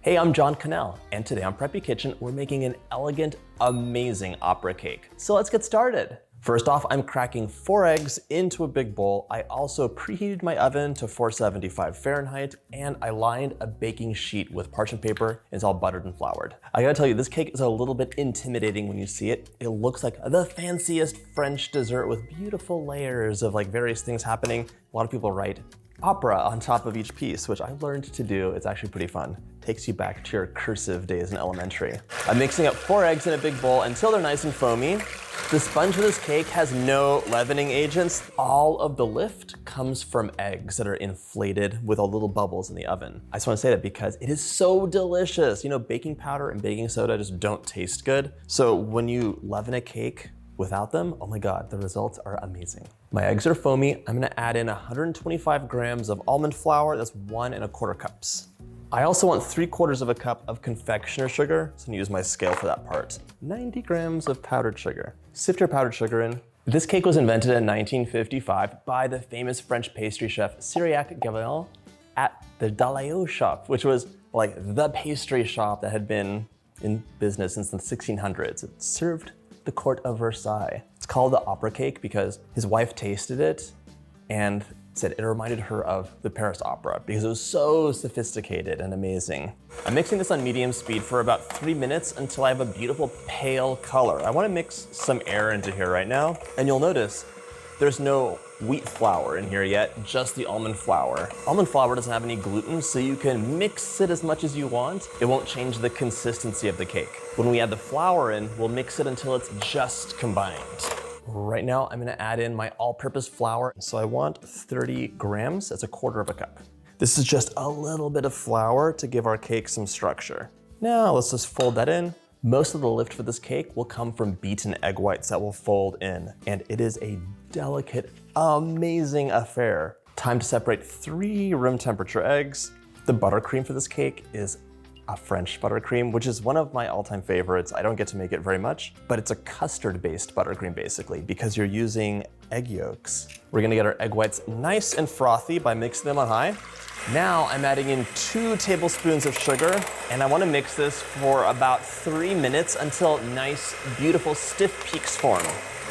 Hey, I'm John Cannell, and today on Preppy Kitchen, we're making an elegant, amazing opera cake. So let's get started. First off, I'm cracking 4 eggs into a big bowl. I also preheated my oven to 475 Fahrenheit, and I lined a baking sheet with parchment paper. It's all buttered and floured. I gotta tell you, this cake is a little bit intimidating when you see it. It looks like the fanciest French dessert with beautiful layers of various things happening. A lot of people write opera on top of each piece, which I learned to do. It's actually pretty fun. Takes you back to your cursive days in elementary. I'm mixing up 4 eggs in a big bowl until they're nice and foamy. The sponge for this cake has no leavening agents. All of the lift comes from eggs that are inflated with all little bubbles in the oven. I just want to say that because it is so delicious. You know, baking powder and baking soda just don't taste good. So when you leaven a cake without them, oh my God, the results are amazing. My eggs are foamy. I'm gonna add in 125 grams of almond flour. That's 1 1/4 cups. I also want 3/4 of a cup of confectioner sugar, so I'm gonna use my scale for that part. 90 grams of powdered sugar. Sift your powdered sugar in. This cake was invented in 1955 by the famous French pastry chef Cyriac Gavin at the Dalaïo shop, which was like the pastry shop that had been in business since the 1600s. It served the court of Versailles. It's called the opera cake because his wife tasted it and said it reminded her of the Paris Opera because it was so sophisticated and amazing. I'm mixing this on medium speed for about 3 minutes until I have a beautiful pale color. I wanna mix some air into here right now, and you'll notice there's no wheat flour in here yet, just the almond flour. Almond flour doesn't have any gluten, so you can mix it as much as you want. It won't change the consistency of the cake. When we add the flour in, we'll mix it until it's just combined. Right now, I'm gonna add in my all-purpose flour. So I want 30 grams, that's 1/4 cup. This is just a little bit of flour to give our cake some structure. Now let's just fold that in. Most of the lift for this cake will come from beaten egg whites that will fold in, and it is a delicate, amazing affair. Time to separate 3 room temperature eggs. The buttercream for this cake is a French buttercream, which is one of my all-time favorites. I don't get to make it very much, but it's a custard-based buttercream basically, because you're using egg yolks. We're gonna get our egg whites nice and frothy by mixing them on high. Now I'm adding in 2 tablespoons of sugar, and I wanna mix this for about 3 minutes until nice, beautiful, stiff peaks form.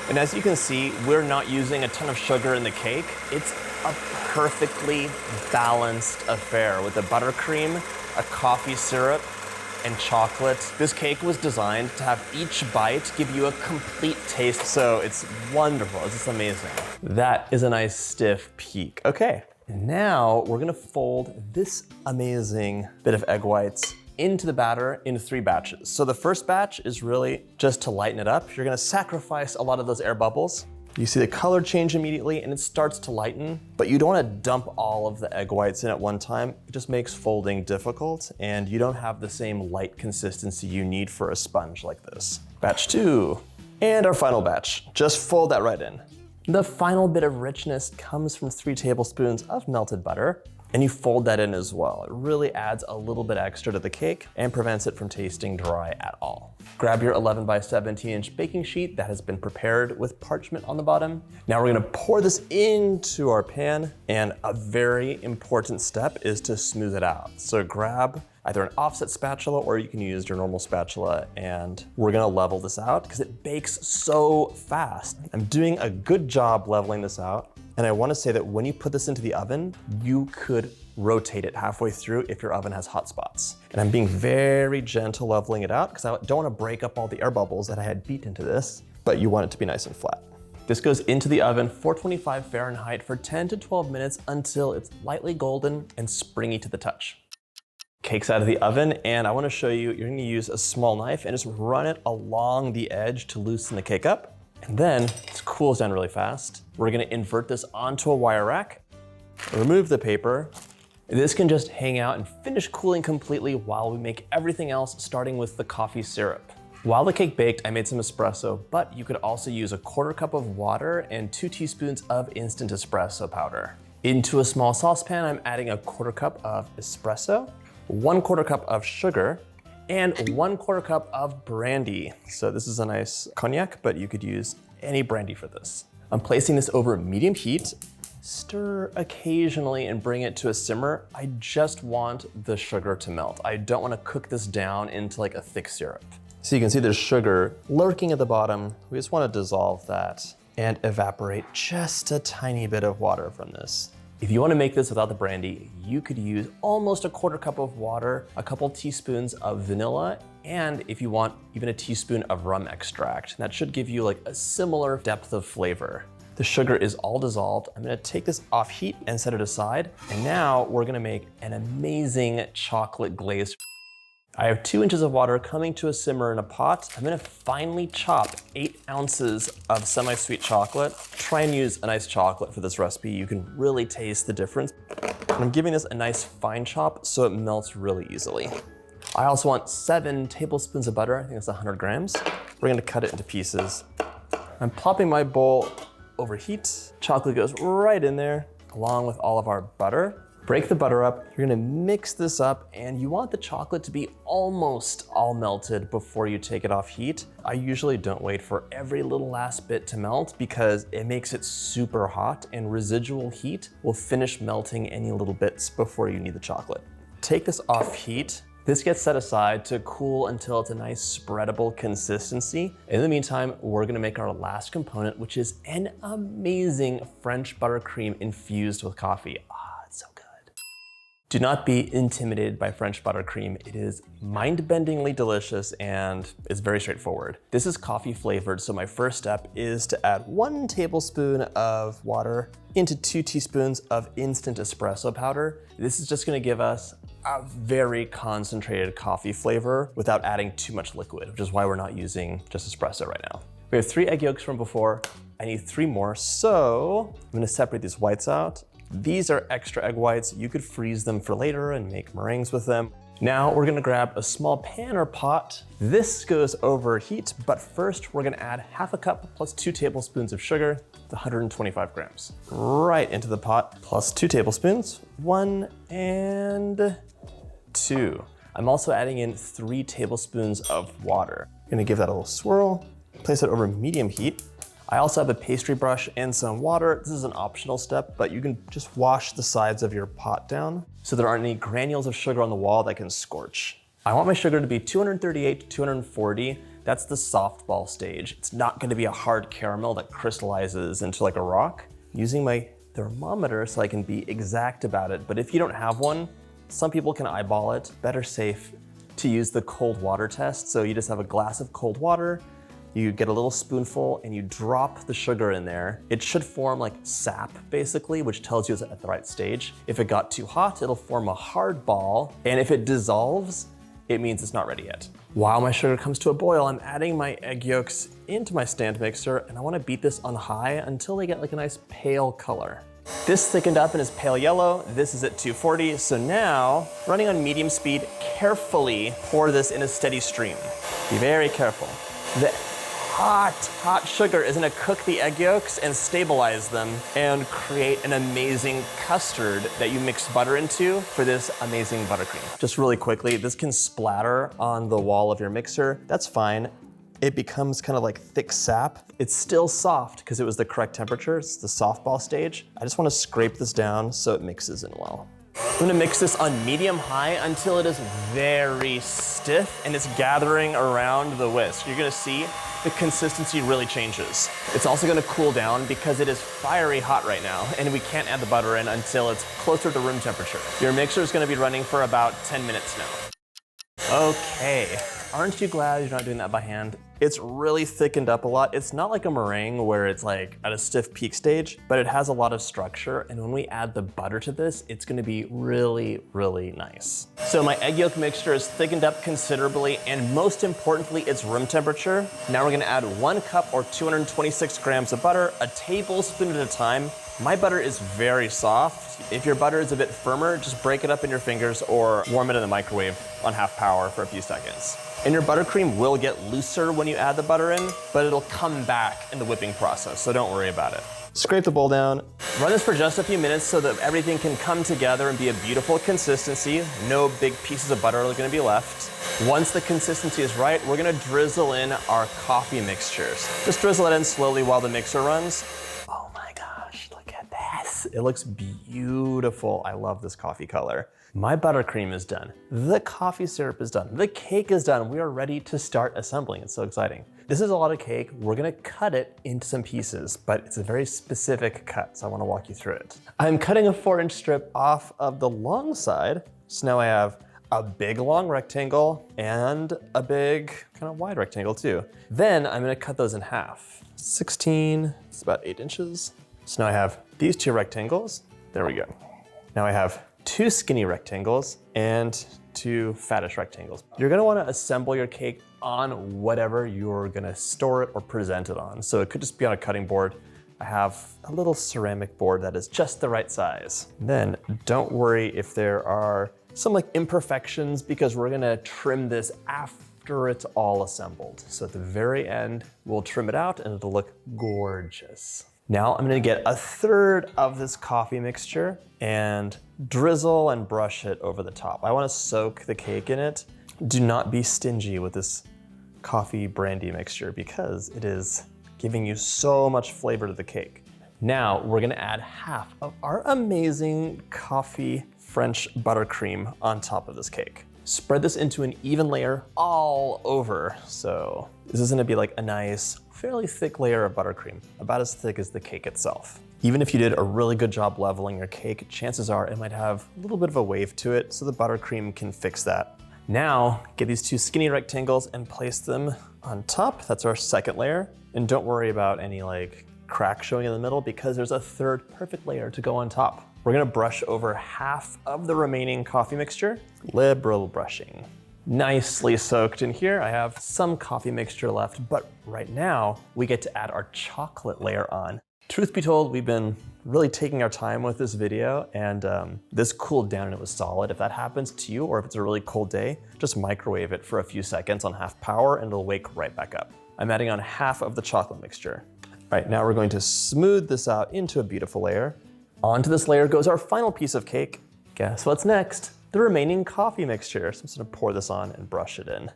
And as you can see, we're not using a ton of sugar in the cake. It's a perfectly balanced affair with the buttercream, a coffee syrup, and chocolate. This cake was designed to have each bite give you a complete taste, so it's wonderful, it's just amazing. That is a nice stiff peak. Okay, now we're gonna fold this amazing bit of egg whites into the batter in 3 batches. So the first batch is really just to lighten it up. You're gonna sacrifice a lot of those air bubbles. You see the color change immediately and it starts to lighten, but you don't wanna dump all of the egg whites in at one time. It just makes folding difficult and you don't have the same light consistency you need for a sponge like this. Batch 2, and our final batch. Just fold that right in. The final bit of richness comes from 3 tablespoons of melted butter, and you fold that in as well. It really adds a little bit extra to the cake and prevents it from tasting dry at all. Grab your 11 by 17 inch baking sheet that has been prepared with parchment on the bottom. Now we're gonna pour this into our pan, and a very important step is to smooth it out. So grab either an offset spatula or you can use your normal spatula, and we're gonna level this out because it bakes so fast. I'm doing a good job leveling this out. And I wanna say that when you put this into the oven, you could rotate it halfway through if your oven has hot spots. And I'm being very gentle leveling it out because I don't wanna break up all the air bubbles that I had beat into this, but you want it to be nice and flat. This goes into the oven, 425 Fahrenheit for 10 to 12 minutes until it's lightly golden and springy to the touch. Cake's out of the oven, and I wanna show you, you're gonna use a small knife and just run it along the edge to loosen the cake up. And then it cools down really fast. We're gonna invert this onto a wire rack, remove the paper. This can just hang out and finish cooling completely while we make everything else, starting with the coffee syrup. While the cake baked, I made some espresso, but you could also use 1/4 cup of water and 2 teaspoons of instant espresso powder. Into a small saucepan, I'm adding 1/4 cup of espresso, 1/4 cup of sugar, and 1/4 cup of brandy. So this is a nice cognac, but you could use any brandy for this. I'm placing this over medium heat, stir occasionally and bring it to a simmer. I just want the sugar to melt. I don't want to cook this down into like a thick syrup. So you can see there's sugar lurking at the bottom. We just want to dissolve that and evaporate just a tiny bit of water from this. If you want to make this without the brandy, you could use almost a quarter cup of water, a couple teaspoons of vanilla, and if you want, even a teaspoon of rum extract. That should give you like a similar depth of flavor. The sugar is all dissolved. I'm gonna take this off heat and set it aside. And now we're gonna make an amazing chocolate glaze. I have 2 inches of water coming to a simmer in a pot. I'm gonna finely chop 8 ounces of semi-sweet chocolate. Try and use a nice chocolate for this recipe. You can really taste the difference. And I'm giving this a nice fine chop so it melts really easily. I also want 7 tablespoons of butter. I think it's 100 grams. We're gonna cut it into pieces. I'm plopping my bowl over heat. Chocolate goes right in there, along with all of our butter. Break the butter up. You're gonna mix this up, and you want the chocolate to be almost all melted before you take it off heat. I usually don't wait for every little last bit to melt because it makes it super hot, and residual heat will finish melting any little bits before you need the chocolate. Take this off heat. This gets set aside to cool until it's a nice spreadable consistency. In the meantime, we're gonna make our last component, which is an amazing French buttercream infused with coffee. It's so good. Do not be intimidated by French buttercream. It is mind-bendingly delicious and it's very straightforward. This is coffee flavored, so my first step is to add 1 tablespoon of water into 2 teaspoons of instant espresso powder. This is just gonna give us a very concentrated coffee flavor without adding too much liquid, which is why we're not using just espresso right now. We have 3 egg yolks from before. I need 3 more, so I'm gonna separate these whites out. These are extra egg whites. You could freeze them for later and make meringues with them. Now we're gonna grab a small pan or pot. This goes over heat, but first we're gonna add 1/2 cup plus 2 tablespoons of sugar, 125 grams. Right into the pot, plus 2 tablespoons, 1 and 2. I'm also adding in 3 tablespoons of water. I'm gonna give that a little swirl, place it over medium heat. I also have a pastry brush and some water. This is an optional step, but you can just wash the sides of your pot down so there aren't any granules of sugar on the wall that can scorch. I want my sugar to be 238 to 240. That's the softball stage. It's not gonna be a hard caramel that crystallizes into like a rock. I'm using my thermometer so I can be exact about it, but if you don't have one, some people can eyeball it. Better safe to use the cold water test. So you just have a glass of cold water, you get a little spoonful and you drop the sugar in there. It should form like sap basically, which tells you it's at the right stage. If it got too hot, it'll form a hard ball. And if it dissolves, it means it's not ready yet. While my sugar comes to a boil, I'm adding my egg yolks into my stand mixer, and I wanna beat this on high until they get like a nice pale color. This thickened up and is pale yellow. This is at 240. So now, running on medium speed, carefully pour this in a steady stream. Be very careful. The hot sugar is gonna cook the egg yolks and stabilize them and create an amazing custard that you mix butter into for this amazing buttercream. Just really quickly, this can splatter on the wall of your mixer. That's fine. It becomes kind of like thick sap. It's still soft because it was the correct temperature. It's the softball stage. I just wanna scrape this down so it mixes in well. I'm gonna mix this on medium-high until it is very stiff and it's gathering around the whisk. You're gonna see the consistency really changes. It's also gonna cool down because it is fiery hot right now and we can't add the butter in until it's closer to room temperature. Your mixer is gonna be running for about 10 minutes now. Okay, aren't you glad you're not doing that by hand? It's really thickened up a lot. It's not like a meringue where it's like at a stiff peak stage, but it has a lot of structure. And when we add the butter to this, it's gonna be really, really nice. So my egg yolk mixture is thickened up considerably, and most importantly, it's room temperature. Now we're gonna add 1 cup or 226 grams of butter, a tablespoon at a time. My butter is very soft. If your butter is a bit firmer, just break it up in your fingers or warm it in the microwave on half power for a few seconds. And your buttercream will get looser when you add the butter in, but it'll come back in the whipping process, so don't worry about it. Scrape the bowl down. Run this for just a few minutes so that everything can come together and be a beautiful consistency. No big pieces of butter are gonna be left. Once the consistency is right, we're gonna drizzle in our coffee mixtures. Just drizzle it in slowly while the mixer runs. Oh my gosh, look at this. Yes, it looks beautiful. I love this coffee color. My buttercream is done. The coffee syrup is done. The cake is done. We are ready to start assembling. It's so exciting. This is a lot of cake. We're gonna cut it into some pieces, but it's a very specific cut, so I wanna walk you through it. I'm cutting a 4-inch strip off of the long side. So now I have a big long rectangle and a big kind of wide rectangle too. Then I'm gonna cut those in half. 16, it's about 8 inches. So now I have these 2 rectangles. There we go. Now I have 2 skinny rectangles and 2 fattish rectangles. You're gonna wanna assemble your cake on whatever you're gonna store it or present it on. So it could just be on a cutting board. I have a little ceramic board that is just the right size. Then don't worry if there are some like imperfections because we're gonna trim this after it's all assembled. So at the very end, we'll trim it out and it'll look gorgeous. Now I'm gonna get a third of this coffee mixture and drizzle and brush it over the top. I wanna soak the cake in it. Do not be stingy with this coffee brandy mixture because it is giving you so much flavor to the cake. Now we're gonna add half of our amazing coffee French buttercream on top of this cake. Spread this into an even layer all over. So this is gonna be like a nice, fairly thick layer of buttercream, about as thick as the cake itself. Even if you did a really good job leveling your cake, chances are it might have a little bit of a wave to it, so the buttercream can fix that. Now, get these 2 skinny rectangles and place them on top. That's our second layer. And don't worry about any like cracks showing in the middle because there's a third perfect layer to go on top. We're gonna brush over half of the remaining coffee mixture. Liberal brushing. Nicely soaked in here. I have some coffee mixture left, but right now we get to add our chocolate layer on. Truth be told, we've been really taking our time with this video and this cooled down and it was solid. If that happens to you or if it's a really cold day, just microwave it for a few seconds on half power and it'll wake right back up. I'm adding on half of the chocolate mixture. All right, now we're going to smooth this out into a beautiful layer. Onto this layer goes our final piece of cake. Guess what's next? The remaining coffee mixture. So I'm just gonna pour this on and brush it in.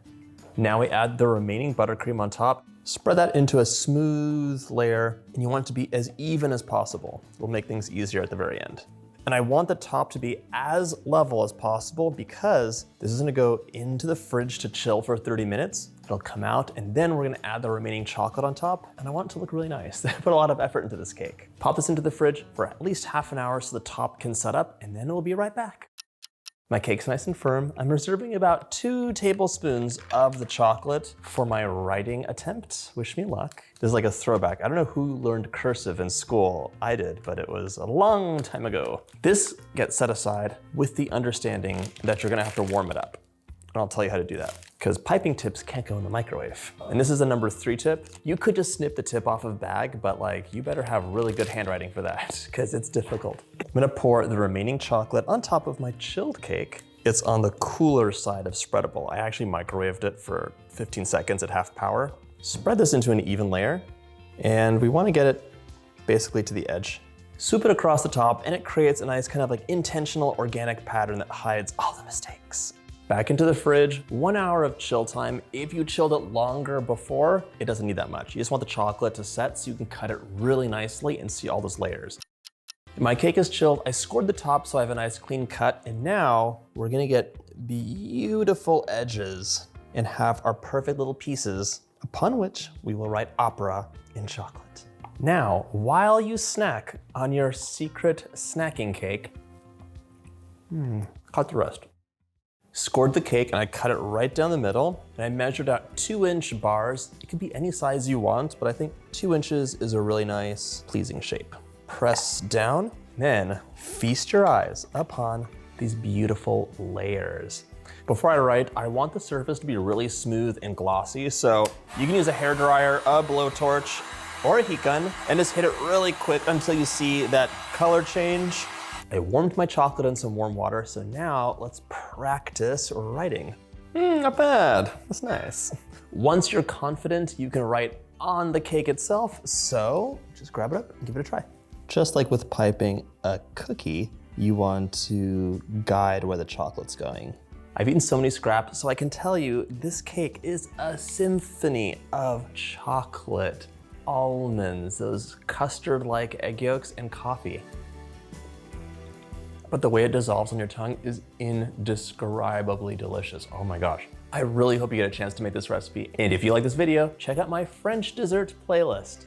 Now we add the remaining buttercream on top. Spread that into a smooth layer, and you want it to be as even as possible. It'll make things easier at the very end. And I want the top to be as level as possible because this is gonna go into the fridge to chill for 30 minutes. It'll come out, and then we're gonna add the remaining chocolate on top, and I want it to look really nice. I put a lot of effort into this cake. Pop this into the fridge for at least half an hour so the top can set up, and then we'll be right back. My cake's nice and firm. I'm reserving about 2 tablespoons of the chocolate for my writing attempt. Wish me luck. This is like a throwback. I don't know who learned cursive in school. I did, but it was a long time ago. This gets set aside with the understanding that you're gonna have to warm it up. And I'll tell you how to do that. Because piping tips can't go in the microwave. And this is the number 3 tip. You could just snip the tip off of bag, but like you better have really good handwriting for that because it's difficult. I'm gonna pour the remaining chocolate on top of my chilled cake. It's on the cooler side of spreadable. I actually microwaved it for 15 seconds at half power. Spread this into an even layer, and we wanna get it basically to the edge. Swoop it across the top, and it creates a nice kind of like intentional organic pattern that hides all the mistakes. Back into the fridge, 1 hour of chill time. If you chilled it longer before, it doesn't need that much. You just want the chocolate to set so you can cut it really nicely and see all those layers. My cake is chilled. I scored the top so I have a nice clean cut. And now we're gonna get beautiful edges and have our perfect little pieces upon which we will write opera in chocolate. Now, while you snack on your secret snacking cake, cut the rest. Scored the cake and I cut it right down the middle and I measured out 2-inch bars. It could be any size you want, but I think 2 inches is a really nice, pleasing shape. Press down, then feast your eyes upon these beautiful layers. Before I write, I want the surface to be really smooth and glossy, so you can use a hairdryer, a blowtorch, or a heat gun, and just hit it really quick until you see that color change. I warmed my chocolate in some warm water, so now let's practice writing. Not bad, that's nice. Once you're confident, you can write on the cake itself, so just grab it up and give it a try. Just like with piping a cookie, you want to guide where the chocolate's going. I've eaten so many scraps, so I can tell you this cake is a symphony of chocolate, almonds, those custard-like egg yolks, and coffee. but the way it dissolves on your tongue is indescribably delicious. Oh my gosh. I really hope you get a chance to make this recipe. And if you like this video, check out my French dessert playlist.